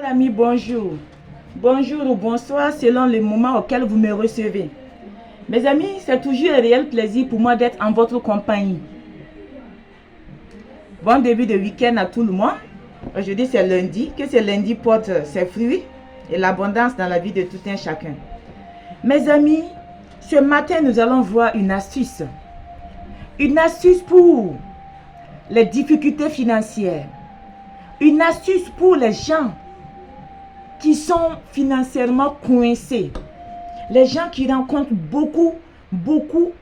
ami, bonjour. Bonjour ou bonsoir selon le moment auquel vous me recevez. Mes amis, c'est toujours un réel plaisir pour moi d'être en votre compagnie. Bon début de week-end à tout le monde. Aujourd'hui c'est lundi, que ce lundi porte ses fruits et l'abondance dans la vie de tout un chacun. Mes amis, ce matin nous allons voir une astuce. Une astuce pour les difficultés financières. Une astuce pour les gens qui sont financièrement coincés. Les gens qui rencontrent beaucoup,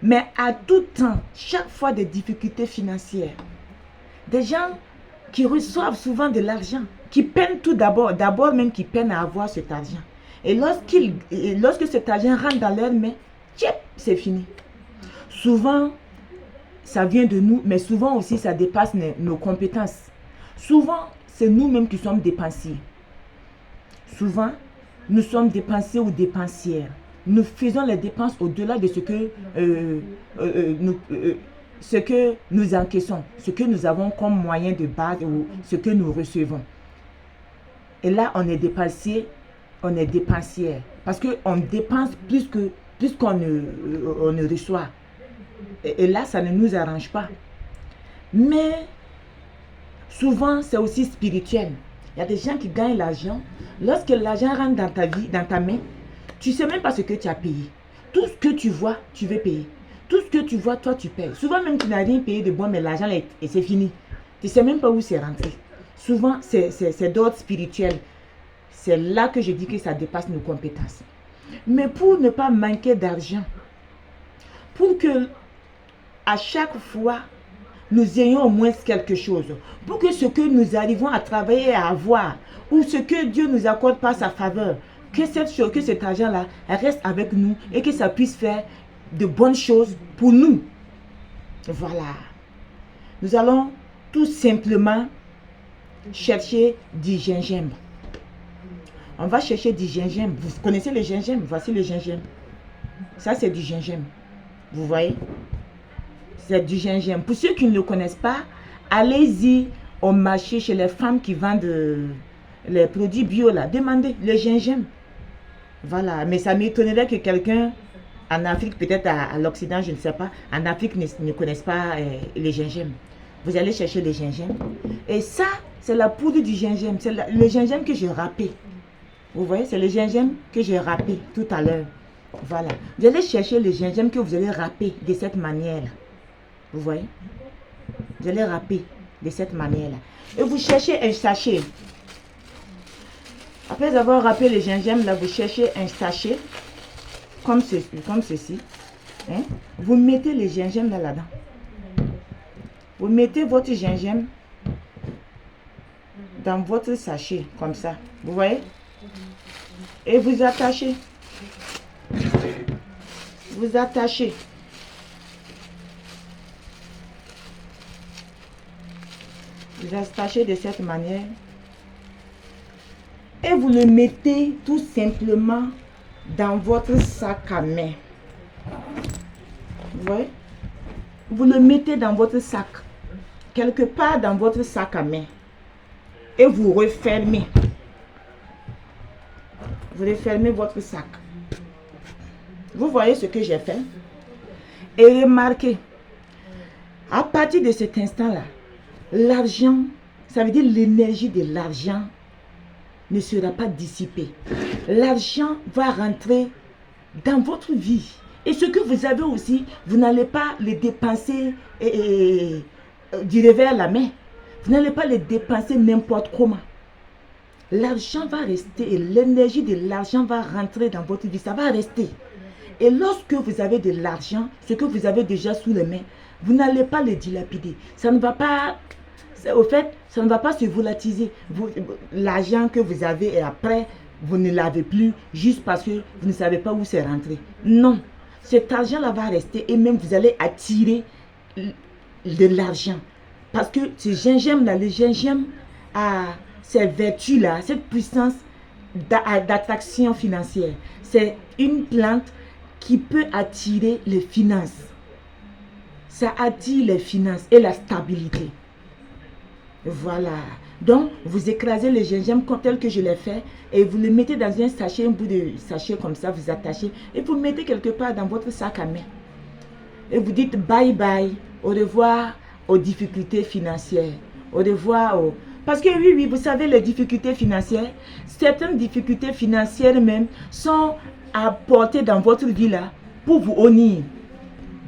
mais à tout temps, chaque fois des difficultés financières. Des gens qui reçoivent souvent de l'argent, qui peinent tout d'abord même qui peinent à avoir cet argent. Et lorsque cet argent rentre dans leurs mains, c'est fini. Souvent, ça vient de nous, mais souvent aussi ça dépasse nos compétences. Souvent, c'est nous-mêmes qui sommes dépensiers. Souvent, nous sommes dépensiers ou dépensières. Nous faisons les dépenses au-delà de ce que nous encaissons, ce que nous avons comme moyen de base ou ce que nous recevons. Et là, on est dépensier, on est dépensière. Parce qu'on dépense plus qu'on ne reçoit. Et là, ça ne nous arrange pas. Mais souvent, c'est aussi spirituel. Il y a des gens qui gagnent l'argent. Lorsque l'argent rentre dans ta vie, dans ta main, tu ne sais même pas ce que tu as payé. Tout ce que tu vois, tu veux payer. Tout ce que tu vois, toi, tu payes. Souvent même, tu n'as rien payé de bon, mais l'argent, et c'est fini. Tu ne sais même pas où c'est rentré. Souvent, c'est d'ordre spirituel. C'est là que je dis que ça dépasse nos compétences. Mais pour ne pas manquer d'argent, pour que à chaque fois, nous ayons au moins quelque chose. Pour que ce que nous arrivons à travailler et à avoir, ou ce que Dieu nous accorde par sa faveur, que cet argent-là reste avec nous et que ça puisse faire de bonnes choses pour nous. Voilà. Nous allons tout simplement chercher du gingembre. On va chercher du gingembre. Vous connaissez le gingembre? Voici le gingembre. Ça, c'est du gingembre. Vous voyez? C'est du gingembre. Pour ceux qui ne le connaissent pas, allez-y au marché chez les femmes qui vendent les produits bio là. Demandez le gingembre. Voilà. Mais ça m'étonnerait que quelqu'un en Afrique, peut-être à l'Occident, je ne sais pas, en Afrique ne connaisse pas le gingembre. Vous allez chercher le gingembre. Et ça, c'est la poudre du gingembre. C'est le gingembre que j'ai râpé. Vous voyez, c'est le gingembre que j'ai râpé tout à l'heure. Voilà. Vous allez chercher le gingembre que vous allez râper de cette manière-là. Vous voyez? Vous allez râper de cette manière-là. Et vous cherchez un sachet. Après avoir râpé le gingembre, là, vous cherchez un sachet comme ceci. Hein? Vous mettez le gingembre là-dedans. Vous mettez votre gingembre dans votre sachet, comme ça. Vous voyez? Et vous attachez. Vous attachez. Vous attachez de cette manière. Et vous le mettez tout simplement dans votre sac à main. Vous voyez? Vous le mettez dans votre sac. Quelque part dans votre sac à main. Et vous refermez. Vous refermez votre sac. Vous voyez ce que j'ai fait? Et remarquez, à partir de cet instant-là, l'argent, ça veut dire l'énergie de l'argent ne sera pas dissipée. L'argent va rentrer dans votre vie. Et ce que vous avez aussi, vous n'allez pas le dépenser du revers à la main. Vous n'allez pas le dépenser n'importe comment. L'argent va rester et l'énergie de l'argent va rentrer dans votre vie. Ça va rester. Et lorsque vous avez de l'argent, ce que vous avez déjà sous les mains, vous n'allez pas le dilapider. Ça ne va pas... Au fait, ça ne va pas se volatiliser. L'argent que vous avez et après, vous ne l'avez plus juste parce que vous ne savez pas où c'est rentré. Non. Cet argent-là va rester et même vous allez attirer de l'argent. Parce que ce gingembre-là, le gingembre a cette vertu-là, cette puissance d'attraction financière. C'est une plante qui peut attirer les finances. Ça attire les finances et la stabilité. Voilà. Donc, vous écrasez le gingembre tel que je l'ai fait et vous le mettez dans un sachet, un bout de sachet comme ça, vous attachez et vous mettez quelque part dans votre sac à main. Et vous dites bye bye, au revoir aux difficultés financières, au revoir aux... Parce que oui, vous savez, les difficultés financières, certaines difficultés financières même sont apportées dans votre vie là pour vous honir.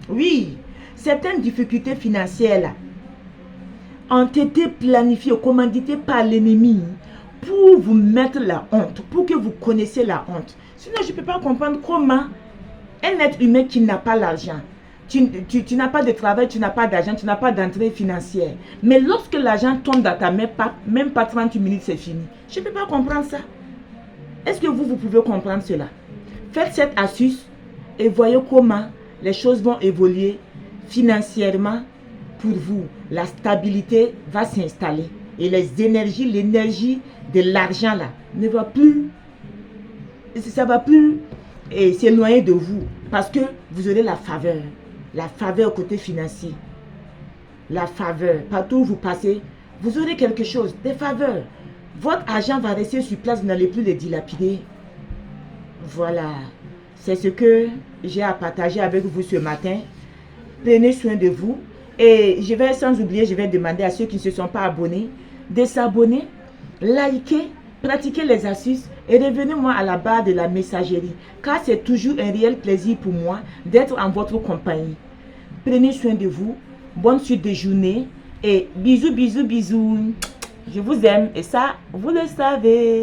Oui, certaines difficultés financières là ont été planifiées ou commanditées par l'ennemi pour vous mettre la honte, pour que vous connaissiez la honte. Sinon, je ne peux pas comprendre comment un être humain qui n'a pas l'argent, tu n'as pas de travail, tu n'as pas d'argent, tu n'as pas d'entrée financière. Mais lorsque l'argent tombe dans ta main, même pas 30 minutes, c'est fini. Je ne peux pas comprendre ça. Est-ce que vous pouvez comprendre cela? Faites cette astuce et voyez comment les choses vont évoluer financièrement pour vous. La stabilité va s'installer et l'énergie de l'argent là ne va plus, ça va plus s'éloigner de vous parce que vous aurez la faveur côté financier, la faveur. Partout où vous passez, vous aurez quelque chose, des faveurs. Votre argent va rester sur place, vous n'allez plus le dilapider. Voilà, c'est ce que j'ai à partager avec vous ce matin. Prenez soin de vous. Et je vais, sans oublier, je vais demander à ceux qui ne se sont pas abonnés de s'abonner, liker, pratiquer les astuces et revenez-moi à la barre de la messagerie. Car c'est toujours un réel plaisir pour moi d'être en votre compagnie. Prenez soin de vous. Bonne suite de journée. Et bisous, bisous, bisous. Je vous aime et ça, vous le savez.